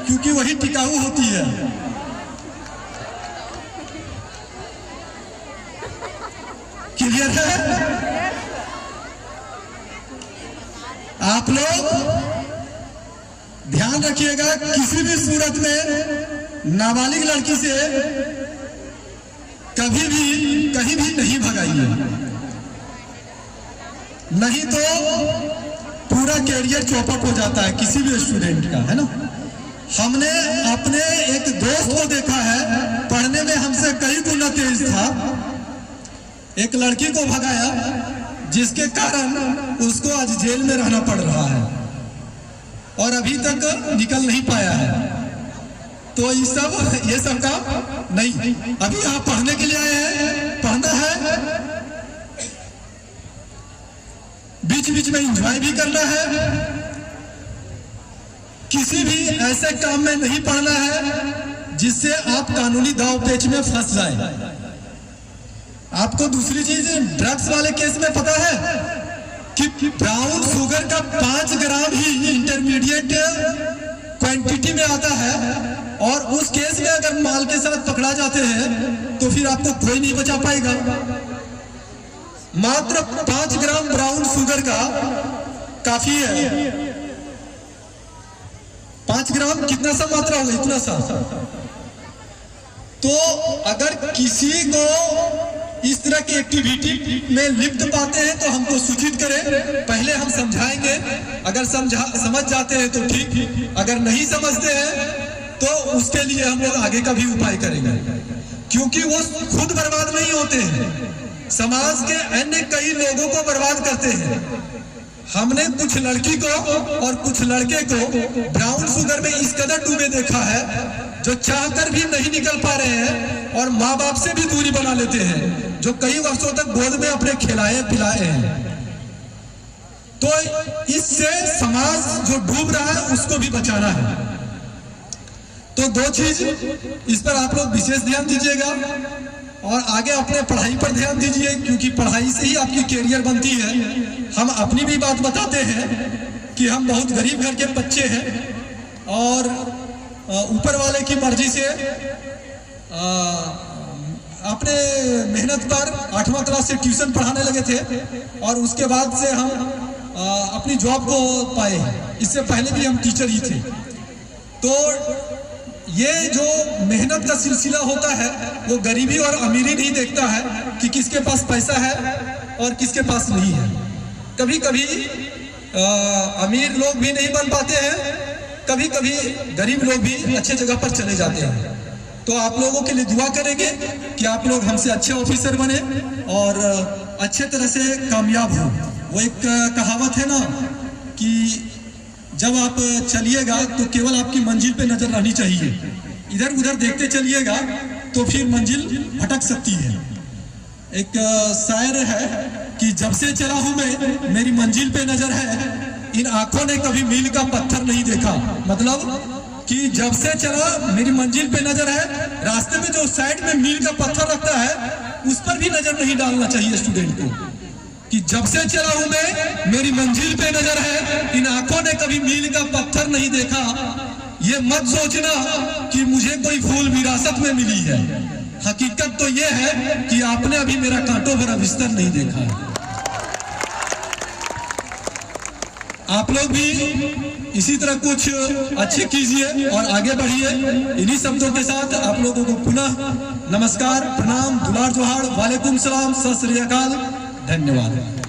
क्योंकि वही टिकाऊ होती है। क्लियर है? आप लोग ध्यान रखिएगा, किसी भी सूरत में नाबालिग लड़की से कभी भी कहीं भी नहीं भगाइए, नहीं तो पूरा कैरियर चौपट हो जाता है किसी भी स्टूडेंट का, है ना। हमने अपने एक दोस्त को देखा है, पढ़ने में हमसे कई गुना तेज था, एक लड़की को भगाया जिसके कारण उसको आज जेल में रहना पड़ रहा है और अभी तक निकल नहीं पाया है। तो ये सब काम नहीं। अभी आप पढ़ने के लिए आए हैं, पढ़ना है, बीच बीच में एंजॉय भी करना है। किसी भी ऐसे काम में नहीं पढ़ना है जिससे आप कानूनी दांव पेच में फंस जाए। आपको दूसरी चीज, ड्रग्स वाले केस में पता है कि ब्राउन शुगर का 5 ग्राम ही इंटरमीडिएट क्वांटिटी में आता है और उस केस में अगर माल के साथ पकड़ा जाते हैं तो फिर आपको कोई नहीं बचा पाएगा। मात्र 5 ग्राम ब्राउन शुगर का काफी है। 5 ग्राम कितना सा मात्रा होगा? इतना सा। तो अगर किसी को इस तरह की एक्टिविटी में लिप्त पाते हैं तो हमको सूचित करें, पहले हम समझाएंगे। अगर समझ जाते हैं तो ठीक, अगर नहीं समझते हैं तो उसके लिए हम लोग आगे का भी उपाय करेंगे, क्योंकि वो खुद बर्बाद नहीं होते हैं, समाज के अन्य कई लोगों को बर्बाद करते हैं। हमने कुछ लड़की को और कुछ लड़के को ब्राउन शुगर में इस कदर डूबे देखा है जो चाहकर भी नहीं निकल पा रहे हैं और माँ बाप से भी दूरी बना लेते हैं, जो कई वर्षों तक गोद में अपने खिलाए पिलाए हैं। तो इससे समाज जो डूब रहा है उसको भी बचाना है। तो 2 चीज इस पर आप लोग विशेष ध्यान दीजिएगा और आगे अपने पढ़ाई पर ध्यान दीजिए, क्योंकि पढ़ाई से ही आपकी कैरियर बनती है। हम अपनी भी बात बताते हैं कि हम बहुत गरीब घर के बच्चे हैं और ऊपर वाले की मर्जी से अपने मेहनत पर 8वां क्लास से ट्यूशन पढ़ाने लगे थे और उसके बाद से हम अपनी जॉब को पाए। इससे पहले भी हम टीचर ही थे। तो ये जो मेहनत का सिलसिला होता है वो गरीबी और अमीरी नहीं देखता है कि किसके पास पैसा है और किसके पास नहीं है। कभी कभी अमीर लोग भी नहीं बन पाते हैं, कभी कभी गरीब लोग भी अच्छे जगह पर चले जाते हैं। तो आप लोगों के लिए दुआ करेंगे कि आप लोग हमसे अच्छे ऑफिसर बने और अच्छे तरह से कामयाब हो। वो एक कहावत है ना कि जब आप चलिएगा तो केवल आपकी मंजिल पे नजर रहनी चाहिए, इधर उधर देखते चलिएगा तो फिर मंजिल भटक सकती है। एक शायर है कि जब से चला हूं मैं मेरी मंजिल पे नजर है, इन आंखों ने कभी मील का पत्थर नहीं देखा। मतलब कि जब से चला मेरी मंजिल पे नजर है, रास्ते में जो साइड में मील का पत्थर रखता है उस पर भी नजर नहीं डालना चाहिए स्टूडेंट को, कि जब से चला हूं मैं मेरी मंजिल पे नजर है, इन आंखों ने कभी मील का पत्थर नहीं देखा। ये मत सोचना कि मुझे कोई फूल विरासत में मिली है, हकीकत तो ये है कि आपने अभी मेरा कांटों भरा बिस्तर नहीं देखा है। आप लोग भी इसी तरह कुछ अच्छे कीजिए और आगे बढ़िए। इन्हीं शब्दों के साथ आप लोगों को पुनः नमस्कार, प्रणाम, दुलार जोहार, वालेकुम सलाम, सत श्री अकाल, धन्यवाद।